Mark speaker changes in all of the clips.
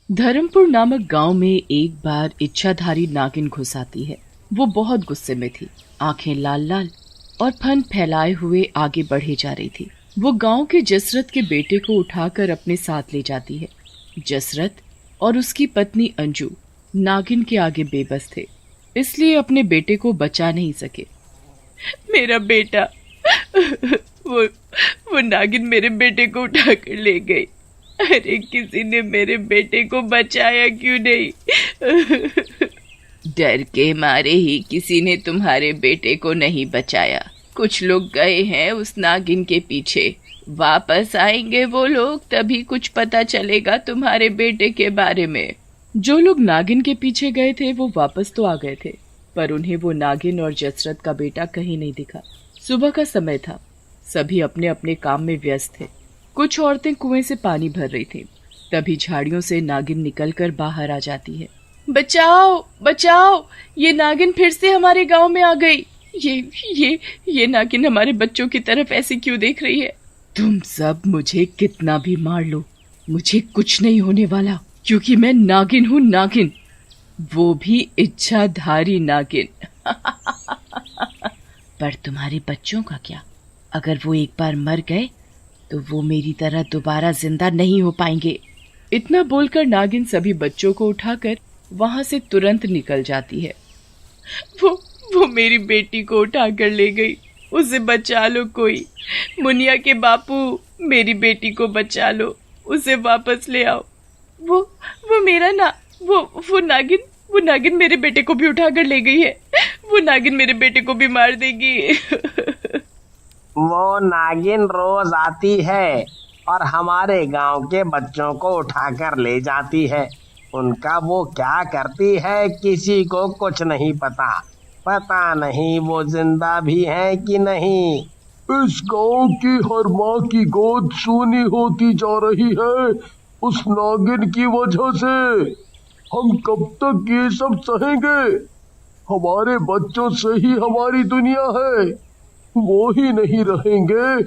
Speaker 1: धर्मपुर नामक गांव में एक बार इच्छाधारी नागिन घुस आती है। वो बहुत गुस्से में थी, आंखें लाल लाल और फन फैलाए हुए आगे बढ़े जा रही थी। वो गांव के जसरत के बेटे को उठाकर अपने साथ ले जाती है। जसरत और उसकी पत्नी अंजू नागिन के आगे बेबस थे, इसलिए अपने बेटे को बचा नहीं सके। मेरा बेटा वो नागिन मेरे बेटे को उठाकर ले गई। अरे किसी ने मेरे बेटे को बचाया क्यों नहीं? डर के मारे ही किसी ने तुम्हारे बेटे को नहीं बचाया। कुछ लोग गए हैं उस नागिन के पीछे, वापस आएंगे वो लोग, तभी कुछ पता चलेगा तुम्हारे बेटे के बारे में। जो लोग नागिन के पीछे गए थे वो वापस तो आ गए थे, पर उन्हें वो नागिन और जसरत का बेटा कहीं नहीं दिखा। सुबह का समय था, सभी अपने अपने काम में व्यस्त थे। कुछ औरतें कुएं से पानी भर रही थी। तभी झाड़ियों से नागिन निकलकर बाहर आ जाती है। बचाओ बचाओ, ये नागिन फिर से हमारे गांव में आ गई। ये नागिन हमारे बच्चों की तरफ ऐसे क्यों देख रही है? तुम सब मुझे कितना भी मार लो, मुझे कुछ नहीं होने वाला, क्योंकि मैं नागिन हूँ, नागिन, वो भी इच्छाधारी नागिन। पर तुम्हारे बच्चों का क्या? अगर वो एक बार मर गए तो वो मेरी तरह दोबारा जिंदा नहीं हो पाएंगे। इतना बोलकर नागिन सभी बच्चों को उठाकर वहां से तुरंत निकल जाती है। वो मेरी बेटी को उठाकर ले गई, उसे बचा लो कोई। मुनिया के बापू, मेरी बेटी को बचा लो, उसे वापस ले आओ। वो मेरा ना वो नागिन मेरे बेटे को भी उठाकर ले गई है। वो नागिन मेरे बेटे को भी मार देगी।
Speaker 2: वो नागिन रोज आती है और हमारे गांव के बच्चों को उठाकर ले जाती है। उनका वो क्या करती है किसी को कुछ नहीं पता। पता नहीं वो जिंदा भी है कि नहीं।
Speaker 3: इस गांव की हर माँ की गोद सूनी होती जा रही है उस नागिन की वजह से। हम कब तक ये सब सहेंगे? हमारे बच्चों से ही हमारी दुनिया है, वो ही नहीं रहेंगे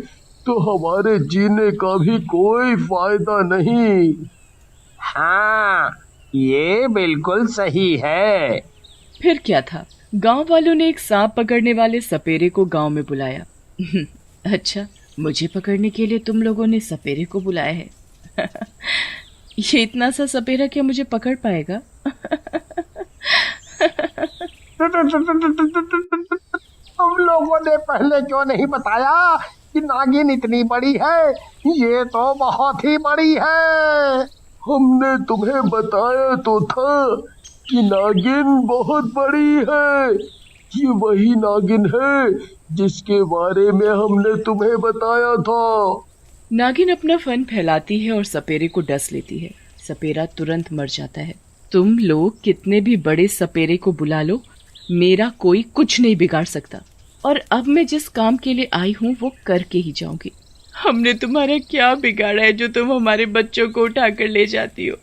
Speaker 3: तो हमारे जीने का भी कोई फायदा नहीं।
Speaker 2: हाँ, ये बिल्कुल सही है।
Speaker 1: फिर क्या था, गांव वालों ने एक सांप पकड़ने वाले सपेरे को गांव में बुलाया। अच्छा, मुझे पकड़ने के लिए तुम लोगों ने सपेरे को बुलाया है? ये इतना सा सपेरा क्या मुझे पकड़ पाएगा?
Speaker 2: तुम लोगों ने पहले क्यों नहीं बताया कि नागिन इतनी बड़ी है? ये तो बहुत ही बड़ी है।
Speaker 3: हमने तुम्हें बताया तो था कि नागिन बहुत बड़ी है। ये वही नागिन है जिसके बारे में हमने तुम्हें बताया था।
Speaker 1: नागिन अपना फन फैलाती है और सपेरे को डस लेती है। सपेरा तुरंत मर जाता है। तुम लोग कितने भी बड़े सपेरे को बुला लो, मेरा कोई कुछ नहीं बिगाड़ सकता। और अब मैं जिस काम के लिए आई हूँ वो करके ही जाऊंगी। हमने तुम्हारा क्या बिगाड़ा है जो तुम हमारे बच्चों को उठाकर ले जाती हो?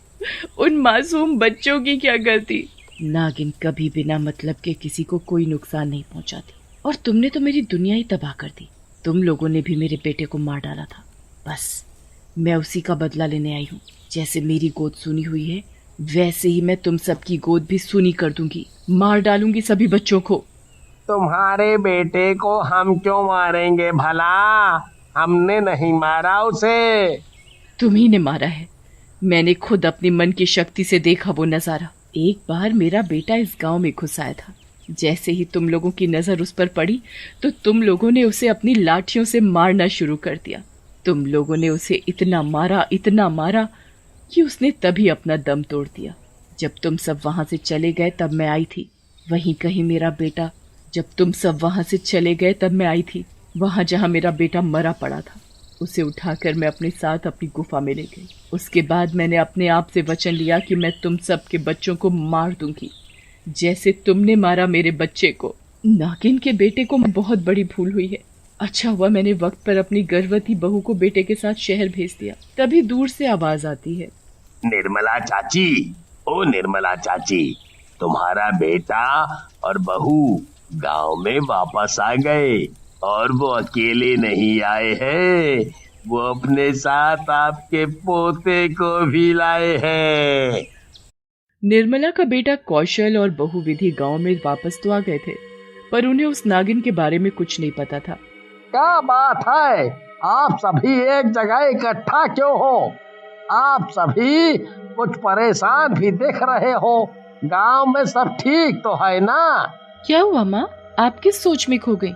Speaker 1: उन मासूम बच्चों की क्या गलती? नागिन कभी बिना मतलब के किसी को कोई नुकसान नहीं पहुंचाती, और तुमने तो मेरी दुनिया ही तबाह कर दी। तुम लोगों ने भी मेरे बेटे को मार डाला था, बस मैं उसी का बदला लेने आई हूँ। जैसे मेरी गोद सुनी हुई है, वैसे ही मैं तुम सबकी गोद भी सुनी कर दूंगी। मार डालूंगी सभी बच्चों को।
Speaker 2: तुम्हारे बेटे को हम क्यों मारेंगे भला? हमने नहीं मारा उसे।
Speaker 1: तुम्ही ने मारा है। मैंने खुद अपनी मन की शक्ति से देखा वो नजारा। एक बार मेरा बेटा इस गांव में घुस आया था। जैसे ही तुम लोगों की नजर उस पर पड़ी तो तुम लोगों ने उसे अपनी लाठियों से मारना शुरू कर दिया। तुम लोगों ने उसे इतना मारा कि उसने तभी अपना दम तोड़ दिया। जब तुम सब वहां से चले गए तब मैं आई थी। वहीं कहीं मेरा बेटा, जब तुम सब वहां से चले गए तब मैं आई थी, वहां जहां मेरा बेटा मरा पड़ा था। उसे उठाकर मैं अपने साथ अपनी गुफा में ले गई। उसके बाद मैंने अपने आप से वचन लिया कि मैं तुम सब के बच्चों को मार दूंगी, जैसे तुमने मारा मेरे बच्चे को। नागिन के बेटे को बहुत बड़ी भूल हुई है। अच्छा हुआ मैंने वक्त पर अपनी गर्भवती बहू को बेटे के साथ शहर भेज दिया। तभी दूर से आवाज आती है,
Speaker 2: निर्मला चाची, ओ निर्मला चाची, तुम्हारा बेटा और बहू गांव में वापस आ गए और वो अकेले नहीं आए हैं, वो अपने साथ आपके पोते को भी लाए हैं।
Speaker 1: निर्मला का बेटा कौशल और बहू विधि गांव में वापस तो आ गए थे, पर उन्हें उस नागिन के बारे में कुछ नहीं पता था।
Speaker 2: क्या बात है, आप सभी एक जगह इकट्ठा क्यों हो? आप सभी कुछ परेशान भी दिख रहे हो। गांव में सब ठीक तो है ना?
Speaker 1: क्या हुआ माँ, आप किस सोच में खो गई?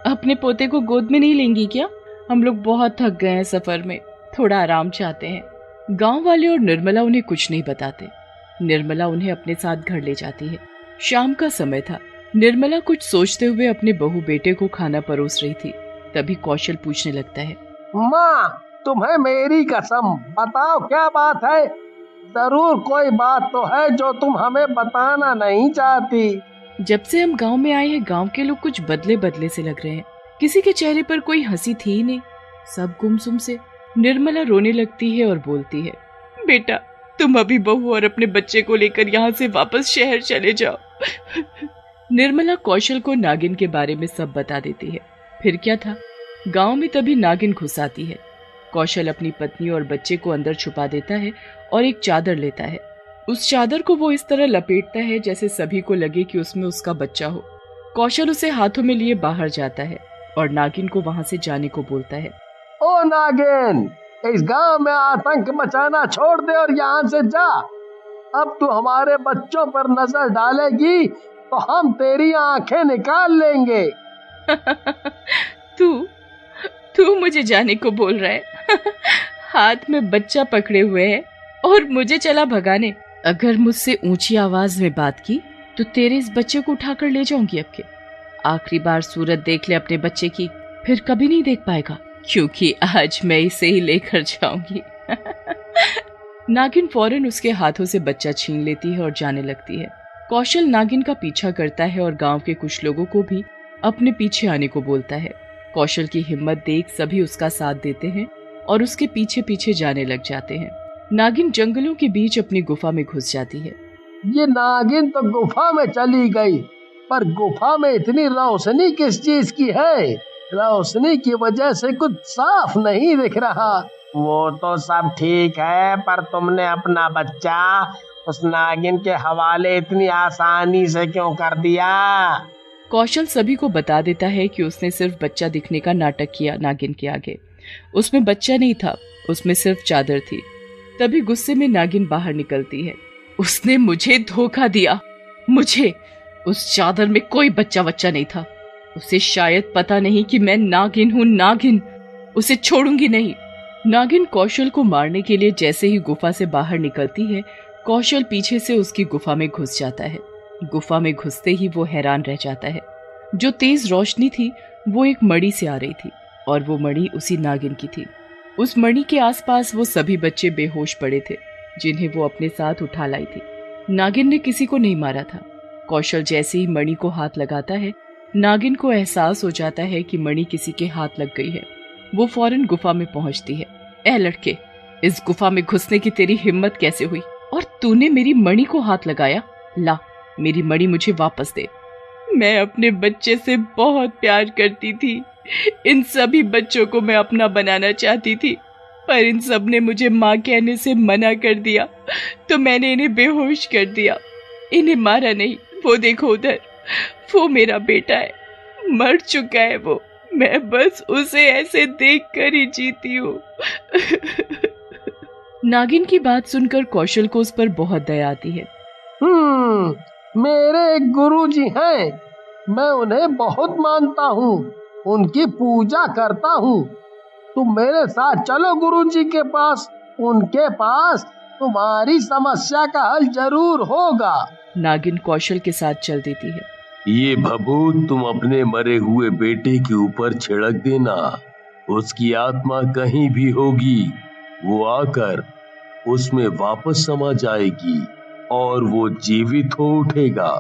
Speaker 1: अपने पोते को गोद में नहीं लेंगी क्या? हम लोग बहुत थक गए हैं सफर में, थोड़ा आराम चाहते हैं। गांव वाले और निर्मला उन्हें कुछ नहीं बताते। निर्मला उन्हें अपने साथ घर ले जाती है। शाम का समय था। निर्मला कुछ सोचते हुए अपने बहू बेटे को खाना परोस रही थी। तभी कौशल पूछने लगता है,
Speaker 2: माँ, तुम्हें मेरी कसम, बताओ क्या बात है? जरूर कोई बात तो है जो तुम हमें बताना नहीं चाहती।
Speaker 1: जब से हम गांव में आए हैं, गांव के लोग कुछ बदले बदले से लग रहे हैं। किसी के चेहरे पर कोई हंसी थी ही नहीं, सब गुमसुम से। निर्मला रोने लगती है और बोलती है, बेटा, तुम अभी बहू और अपने बच्चे को लेकर यहाँ से वापस शहर चले जाओ। निर्मला कौशल को नागिन के बारे में सब बता देती है। फिर क्या था, गांव में तभी नागिन घुस आती है। कौशल अपनी पत्नी और बच्चे को अंदर छुपा देता है और एक चादर लेता है। उस चादर को वो इस तरह लपेटता है जैसे सभी को लगे कि उसमें उसका बच्चा हो। कौशल उसे हाथों में लिए बाहर जाता है और नागिन को वहां से जाने को बोलता है।
Speaker 2: ओ नागिन, इस गांव में आतंक मचाना छोड़ दे और यहाँ से जा। अब तू हमारे बच्चों पर नजर डालेगी तो हम तेरी आंखें निकाल लेंगे।
Speaker 1: तू मुझे जाने को बोल रहा है? हाथ में बच्चा पकड़े हुए है और मुझे चला भगाने। अगर मुझसे ऊंची आवाज में बात की तो तेरे इस बच्चे को उठाकर ले जाऊंगी। अब के आखिरी बार सूरत देख ले अपने बच्चे की, फिर कभी नहीं देख पाएगा, क्योंकि आज मैं इसे ही लेकर जाऊंगी। नागिन फौरन उसके हाथों से बच्चा छीन लेती है और जाने लगती है। कौशल नागिन का पीछा करता है और गांव के कुछ लोगों को भी अपने पीछे आने को बोलता है। कौशल की हिम्मत देख सभी उसका साथ देते हैं और उसके पीछे पीछे जाने लग जाते हैं। नागिन जंगलों के बीच अपनी गुफा में घुस जाती है।
Speaker 2: ये नागिन तो गुफा में चली गई, पर गुफा में इतनी रोशनी किस चीज की है? रोशनी की वजह से कुछ साफ नहीं दिख रहा। वो तो सब ठीक है, पर तुमने अपना बच्चा उस नागिन के हवाले इतनी आसानी से क्यों कर दिया?
Speaker 1: कौशल सभी को बता देता है कि उसने सिर्फ बच्चा दिखने का नाटक किया नागिन के आगे। उसमें बच्चा नहीं था, उसमें सिर्फ चादर थी। तभी गुस्से में नागिन बाहर निकलती है। उसने मुझे धोखा दिया। मुझे उस चादर में कोई बच्चा नहीं था। उसे शायद पता नहीं कि मैं नागिन हूँ। नागिन, उसे छोड़ूंगी नहीं। नागिन कौशल को मारने के लिए जैसे ही गुफा से बाहर निकलती है, कौशल पीछे से उसकी गुफा में घुस जाता है। गुफा में घुसते ही वो हैरान रह जाता है। जो तेज रोशनी थी वो एक मणि से आ रही थी और वो मणि उसी नागिन की थी। उस मणि के आसपास वो सभी बच्चे बेहोश पड़े थे जिन्हें वो अपने साथ उठा लाई थी। नागिन ने किसी को नहीं मारा था। कौशल जैसे ही मणि को हाथ लगाता है, नागिन को एहसास हो जाता है कि मणि किसी के हाथ लग गई है। वो फौरन गुफा में पहुंचती है। ए लड़के, इस गुफा में घुसने की तेरी हिम्मत कैसे हुई? और तूने मेरी मणि को हाथ लगाया? ला, मेरी मणि मुझे वापस दे। मैं अपने बच्चे से बहुत प्यार करती थी। इन सभी बच्चों को मैं अपना बनाना चाहती थी, पर इन सब ने मुझे माँ कहने से मना कर दिया, तो मैंने इन्हें बेहोश कर दिया। इन्हें मारा नहीं। वो देखो उधर, वो मेरा बेटा है, मर चुका है वो। मैं बस उसे ऐसे देख कर ही जीती हूँ। नागिन की बात सुनकर कौशल को उस पर बहुत दया आती है।
Speaker 2: मेरे एक गुरुजी हैं, मैं उन्हें बहुत मानता हूँ, उनकी पूजा करता हूँ। तुम मेरे साथ चलो गुरुजी के पास, उनके पास तुम्हारी समस्या का हल जरूर होगा।
Speaker 1: नागिन कौशल के साथ चल देती है।
Speaker 3: ये भभूत तुम अपने मरे हुए बेटे के ऊपर छिड़क देना। उसकी आत्मा कहीं भी होगी, वो आकर उसमें वापस समा जाएगी और वो जीवित हो उठेगा।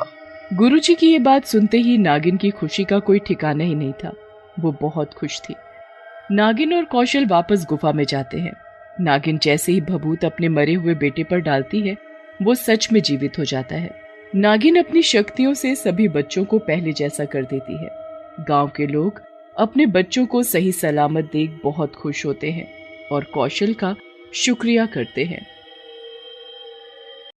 Speaker 1: गुरुजी की ये बात सुनते ही नागिन की खुशी का कोई ठिकाना ही नहीं था। वो बहुत खुश थी। नागिन और कौशल वापस गुफा में जाते हैं। नागिन जैसे ही भभूत अपने मरे हुए बेटे पर डालती है, वो सच में जीवित हो जाता है। नागिन अपनी शक्तियों से सभी बच्चों को पहले जैसा कर देती है। गांव के लोग अपने बच्चों को सही सलामत देख बहुत खुश होते हैं और कौशल का शुक्रिया करते हैं।